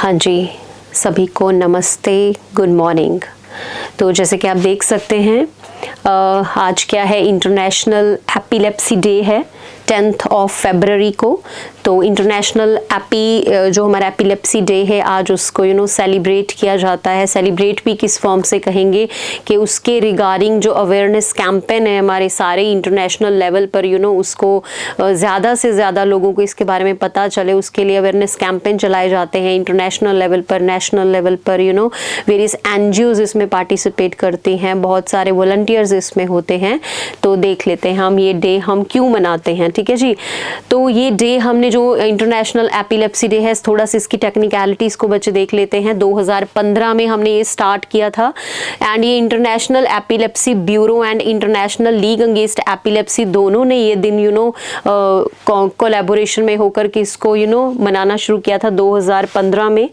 हाँ जी, सभी को नमस्ते, गुड मॉर्निंग। तो जैसे कि आप देख सकते हैं आज क्या है, इंटरनेशनल एपिलेप्सी डे है 10th ऑफ फरवरी को। तो इंटरनेशनल जो हमारा एपिलेप्सी डे है आज उसको सेलिब्रेट किया जाता है। सेलिब्रेट भी किस फॉर्म से कहेंगे कि उसके रिगार्डिंग जो अवेयरनेस कैंपेन है हमारे सारे इंटरनेशनल लेवल पर उसको ज़्यादा से ज़्यादा लोगों को इसके बारे में पता चले, उसके लिए अवेयरनेस कैंपेन चलाए जाते हैं इंटरनेशनल लेवल पर, नेशनल लेवल पर। वेरियस एनजीओज इसमें पार्टिसिपेट करती हैं, बहुत सारे वॉलंटियर्स इसमें होते हैं। तो देख लेते हैं हम ये डे हम क्यों मनाते हैं, ठीक है जी। तो ये डे हमने जो इंटरनेशनल एपिलेप्सी डे है, थोड़ा सा इसकी टेक्निकलिटीज को बच्चे देख लेते हैं। 2015 में हमने ये स्टार्ट किया था एंड ये international epilepsy bureau and international league against epilepsy दोनों ने ये दिन कोलैबोरेशन में होकर के इसको मनाना शुरू किया था 2015 में,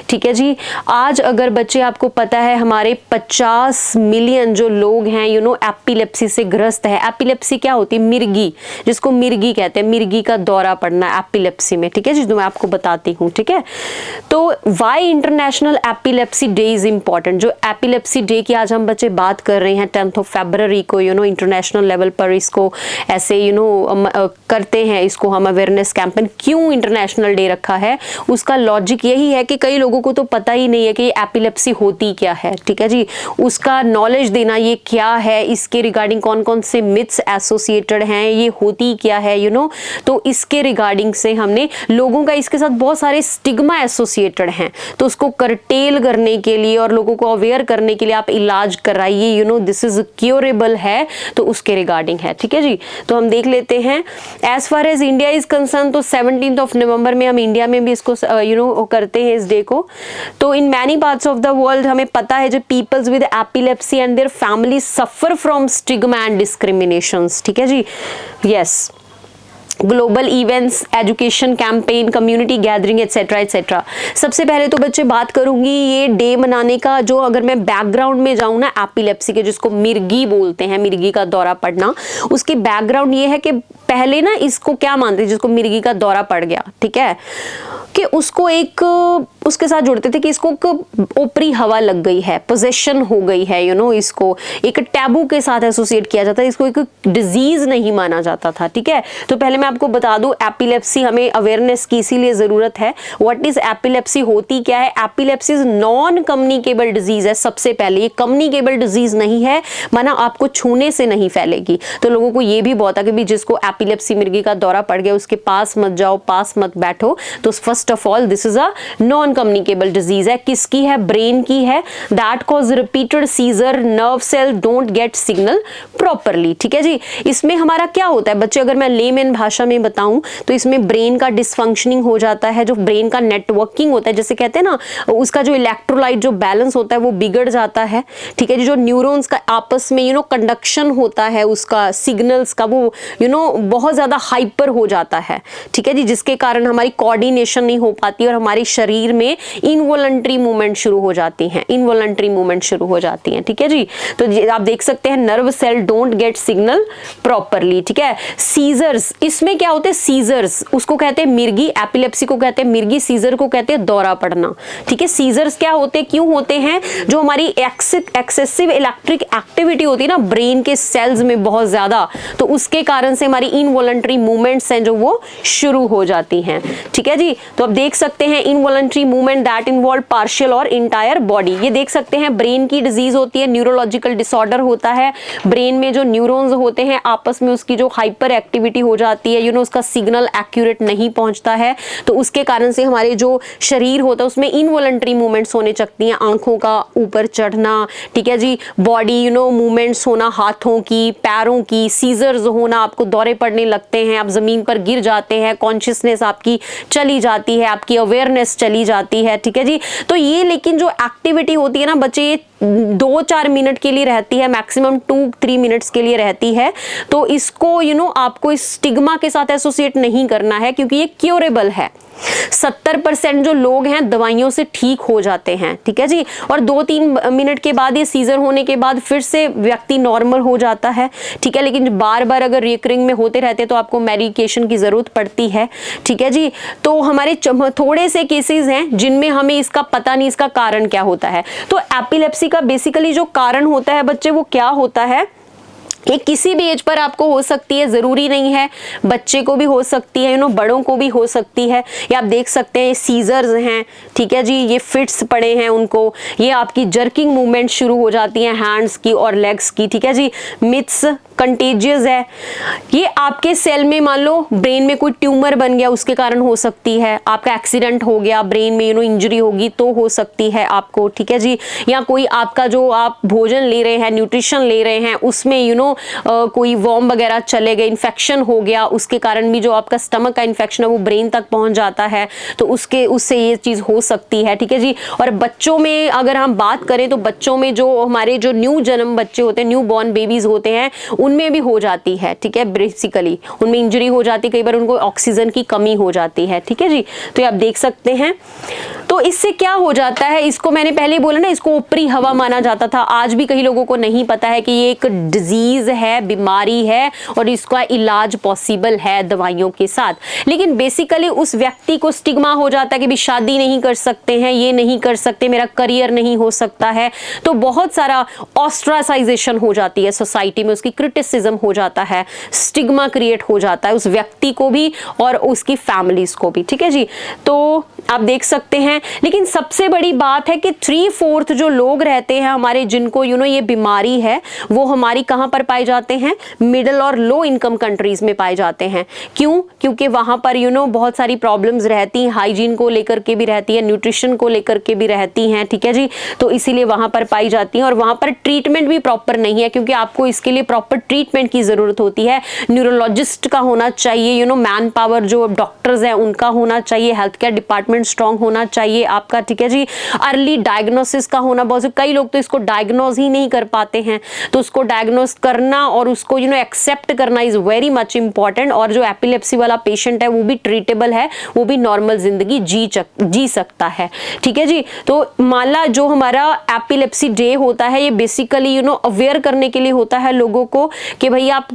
ठीक है जी। आज अगर बच्चे आपको पता है हमारे 50 मिलियन जो लोग हैं एपिलेप्सी से ग्रस्त है। एपिलेप्सी क्या होती है? मिर्गी, जिसको मिर्गी कहते हैं, मिर्गी का दौरा पड़ना एपिलेप्सी में, ठीक है जी, जो मैं आपको बताती हूँ, ठीक है। तो Y international epilepsy day is important. जो एपिलेप्सी डे की आज हम बच्चे बात कर रहे हैं 10th ऑफ फरवरी को, इंटरनेशनल लेवल पर इसको ऐसे करते हैं, इसको हम अवेयरनेस कैंपेन क्यों इंटरनेशनल डे रखा है, उसका लॉजिक यही है कि कई लोगों को तो पता ही नहीं है कि एपिलेप्सी होती क्या है, ठीक है जी। उसका नॉलेज देना, ये क्या है, इसके रिगार्डिंग कौन कौन से मिथ्स एसोसिएटेड हैं, ये होती क्या है तो इसके रिगार्डिंग से हमने लोगों का इसके साथ बहुत सारे स्टिग्मा एसोसिएटेड हैं, तो उसको करटेल करने के लिए और लोगों को अवेयर करने के लिए आप इलाज कराइए, दिस इज क्योरेबल है, तो उसके रिगार्डिंग है, ठीक है जी। तो हम देख लेते हैं as far as India is concern, तो 17th ऑफ नवंबर में हम इंडिया में भी इसको करते हैं इस डे को। तो in many parts of the world हमें पता है जो peoples with epilepsy and their family suffer from stigma and discriminations, ठीक है जी। Yes, global events, education campaign, community gathering etcetera etcetera. सबसे पहले तो बच्चे बात करूंगी ये डे मनाने का, जो अगर मैं बैकग्राउंड में जाऊं ना एपिलेप्सी के, जिसको मिर्गी बोलते हैं, मिर्गी का दौरा पड़ना, उसकी बैकग्राउंड ये है कि पहले ना इसको क्या मानते थे, जिसको मिर्गी का दौरा पड़ गया, ठीक है, कि उसको एक उसके साथ जुड़ते थे कि इसको ऊपरी हवा लग गई है, पोजेशन हो गई है, इसको एक टैबू के साथ एसोसिएट किया जाता है, इसको एक डिजीज नहीं माना जाता था, ठीक है। तो पहले मैं आपको बता दूं एपिलेप्सी, हमें अवेयरनेस की इसीलिए जरूरत है। व्हाट इज एपिलेप्सी, होती क्या है? Epilepsy is non communicable disease है। सबसे पहले ये कम्युनिकेबल डिजीज नहीं है, माना आपको छूने से नहीं फैलेगी। तो लोगों को ये भी बहुत है कि भी जिसको एपिलेप्सी मिर्गी का दौरा पड़ गया उसके पास मत जाओ, पास मत बैठो। तो first of all this is a non communicable disease है। किसकी है? ब्रेन की है। That cause repeated seizure, nerve cell don't get signal properly, ठीक है जी। इसमें हमारा क्या होता है बच्चे, अगर मैं लेमैन भाषा में बताऊं तो इसमें ब्रेन का डिसफंक्शनिंग हो जाता है, जो ब्रेन का नेटवर्किंग होता है, जैसे कहते हैं ना, उसका जो इलेक्ट्रोलाइट जो बैलेंस होता है वो बिगड़ जाता है, ठीक है जी। जो न्यूरॉन्स का आपस में कंडक्शन होता है, उसका सिग्नल्स का वो बहुत ज्यादा हाइपर हो जाता है, ठीक है जी, जिसके कारण हमारी कोऑर्डिनेशन नहीं हो पाती और हमारे शरीर में इनवॉलंटरी मूवमेंट शुरू हो जाती हैं, इनवॉलंटरी मूवमेंट शुरू हो जाती हैं, ठीक है जी। तो आप देख सकते हैं nerve cell don't get signal properly, ठीक है। सीजर्स, इसमें क्या होते हैं? सीजर्स, उसको कहते हैं मिर्गी, एपिलेप्सी को कहते हैं मिर्गी, सीजर को कहते हैं दौरा पड़ना, ठीक है। सीजर्स क्या होते हैं, क्यों होते हैं? जो हमारी एक्सेसिव इलेक्ट्रिक एक्टिविटी होती है ना ब्रेन के सेल्स में बहुत ज्यादा, तो उसके कारण से हमारी इनवॉलंटरी मूवमेंट्स हैं जो वो शुरू हो जाती हैं, ठीक है जी। तो आप देख सकते हैं involuntary movement that involve partial और इंटायर बॉडी, ये देख सकते हैं ब्रेन की डिजीज होती है, न्यूरोलॉजिकल डिसऑर्डर होता है, ब्रेन में जो न्यूरॉन्स होते हैं आपस में उसकी जो हाइपर एक्टिविटी हो जाती है, उसका सिग्नल एक्यूरेट नहीं पहुंचता है, तो उसके कारण से हमारे जो शरीर होता है उसमें इनवॉलंटरी मूवमेंट्स होने लगती हैं, आंखों का ऊपर चढ़ना, ठीक है जी, बॉडी मूवमेंट्स होना, हाथों की, पैरों की, सीजर्स होना, आपको दौरे पड़ने लगते हैं, आप जमीन पर गिर जाते हैं, कॉन्शियसनेस आपकी चली जाती है, आपकी अवेयरनेस चली जाती है, ठीक है जी। तो ये लेकिन जो एक्टिविटी होती है ना बच्चे, ये 2-4 मिनट के लिए रहती है, मैक्सिमम 2-3 मिनट्स के लिए रहती है। तो इसको आपको इस स्टिग्मा के साथ एसोसिएट नहीं करना है, क्योंकि ये क्योरेबल है। 70% जो लोग हैं दवाइयों से ठीक हो जाते हैं, ठीक है जी। और 2-3 मिनट के बाद ये सीजर होने के बाद फिर से व्यक्ति नॉर्मल हो जाता है, ठीक है। लेकिन बार बार अगर रिकरिंग में होते रहते तो आपको मेडिकेशन की जरूरत पड़ती है, ठीक है जी। तो हमारे थोड़े से केसेस हैं जिनमें हमें इसका पता नहीं, इसका कारण क्या होता है। तो एपिलेप्सी का बेसिकली जो कारण होता है बच्चे, वो क्या होता है, ये किसी भी एज पर आपको हो सकती है, जरूरी नहीं है, बच्चे को भी हो सकती है, बड़ों को भी हो सकती है। ये आप देख सकते हैं सीजर्स हैं, ठीक है जी, ये फिट्स पड़े हैं उनको, ये आपकी जर्किंग मूवमेंट शुरू हो जाती है हैंड्स की और लेग्स की, ठीक है जी। मिथ्स कंटेजियस है, ये आपके सेल में मान लो ब्रेन में कोई ट्यूमर बन गया उसके कारण हो सकती है, आपका एक्सीडेंट हो गया ब्रेन में इंजरी होगी तो हो सकती है आपको, ठीक है जी। या कोई आपका जो आप भोजन ले रहे हैं, न्यूट्रिशन ले रहे हैं, उसमें कोई वर्म वगैरह चले गए, इन्फेक्शन हो गया, उसके कारण भी जो आपका स्टमक का इन्फेक्शन है वो ब्रेन तक पहुंच जाता है, तो उससे ये चीज हो सकती है, ठीक है जी। और बच्चों में अगर हम बात करें तो बच्चों में जो हमारे जो न्यू जन्म बच्चे होते हैं, न्यू बॉर्न बेबीज होते हैं, उनमें भी हो जाती है, ठीक है। बेसिकली उनमें इंजरी हो जाती है, कई बार उनको ऑक्सीजन की कमी हो जाती है, ठीक है जी। तो ये आप देख सकते हैं। तो इससे क्या हो जाता है, इसको मैंने पहले बोला ना, इसको ऊपरी हवा माना जाता था। आज भी कई लोगों को नहीं पता है कि ये एक डिजीज है, बीमारी है, और इसका इलाज पॉसिबल है दवाइयों के साथ। लेकिन बेसिकली उस व्यक्ति को स्टिग्मा हो जाता है कि भी शादी नहीं कर सकते हैं, ये नहीं कर सकते, मेरा करियर नहीं हो सकता है। तो बहुत सारा ऑस्ट्रासाइजेशन हो जाती है सोसाइटी में, उसकी क्रिटिसिज्म हो जाता है, स्टिग्मा क्रिएट हो जाता है उस व्यक्ति को भी और उसकी फैमिलीज को भी, ठीक है जी। तो आप देख सकते हैं। लेकिन सबसे बड़ी बात है कि 3/4 जो लोग रहते हैं हमारे, जिनको ये बीमारी है, वो हमारी कहां पर पाए जाते हैं, मिडिल और लो इनकम कंट्रीज में पाए जाते हैं। क्यों? क्योंकि वहां पर बहुत सारी प्रॉब्लम्स रहती हैं, हाइजीन को लेकर के भी रहती है, न्यूट्रिशन को लेकर के भी रहती हैं, ठीक है जी। तो इसीलिए वहां पर पाई जाती हैं। और वहां पर ट्रीटमेंट भी प्रॉपर नहीं है, क्योंकि आपको इसके लिए प्रॉपर ट्रीटमेंट की जरूरत होती है। न्यूरोलॉजिस्ट का होना चाहिए, मैन पावर जो डॉक्टर्स हैं उनका होना चाहिए, हेल्थ केयर डिपार्टमेंट स्ट्रांग होना चाहिए आपका, ठीक है जी। अर्ली डायग्नोसिस का होना बहुत, कई लोग तो इसको डायग्नोज ही नहीं कर पाते हैं, तो उसको डायग्नोज करना और उसको एक्सेप्ट करना इज वेरी मच इंपॉर्टेंट। और जो एपिलेप्सी वाला पेशेंट है वो भी ट्रीटेबल है, वो भी नॉर्मल जिंदगी जी सकता है, ठीक है जी। तो माला जो हमारा एपिलेप्सी डे होता है, ये बेसिकली अवेयर करने के लिए होता है लोगों को कि भाई आप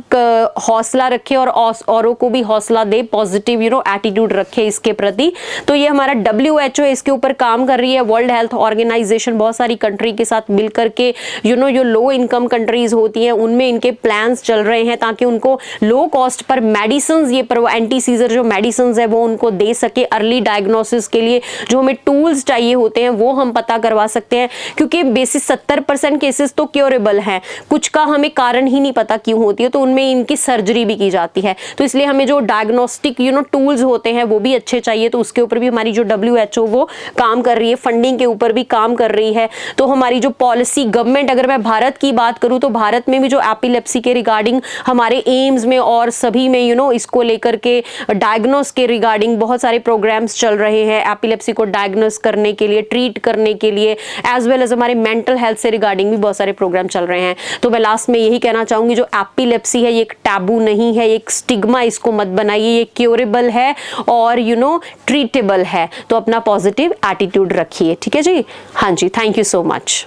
हौसला रखें और औरों को भी हौसला दे, पॉजिटिव एटीट्यूड रखे इसके प्रति। तो ये हमारा WHO इसके ऊपर काम कर रही है, वर्ल्ड हेल्थ ऑर्गेनाइजेशन बहुत सारी कंट्री के साथ मिलकर के जो लो इनकम कंट्रीज होती हैं उनमें इनके प्लान्स चल रहे हैं, ताकि उनको लो कॉस्ट पर मेडिसिन, ये एंटी सीजर जो मेडिसिन है वो उनको दे सके। अर्ली डायग्नोसिस के लिए जो हमें टूल्स चाहिए होते हैं वो हम पता करवा सकते हैं, क्योंकि बेसिस 70% केसेस तो क्योरेबल हैं, कुछ का हमें कारण ही नहीं पता क्यों होती है, तो उनमें इनकी सर्जरी भी की जाती है। तो इसलिए हमें जो डायग्नोस्टिक टूल्स होते हैं वो भी अच्छे चाहिए। तो उसके ऊपर भी हमारी जो WHO वो काम कर रही है, फंडिंग के ऊपर भी काम कर रही है। तो हमारी जो पॉलिसी गवर्नमेंट, अगर मैं भारत की बात करूं तो भारत में भी जो एपिलेप्सी के रिगार्डिंग हमारे एम्स में और सभी में इसको लेकर के डायग्नोस के रिगार्डिंग बहुत सारे प्रोग्राम्स चल रहे हैं, एपिलेप्सी को डायग्नोस करने के लिए, ट्रीट करने के लिए, एज वेल एज हमारे मेंटल हेल्थ से रिगार्डिंग भी बहुत सारे प्रोग्राम चल रहे हैं। तो मैं लास्ट में यही कहना चाहूंगी, जो एपिलेप्सी है ये एक टैबू नहीं है, एक स्टिग्मा इसको मत बनाइए, ये क्योरेबल है और ट्रीटेबल है। तो अपना पॉजिटिव एटीट्यूड रखिए, ठीक है जी। हाँ जी, थैंक यू सो मच।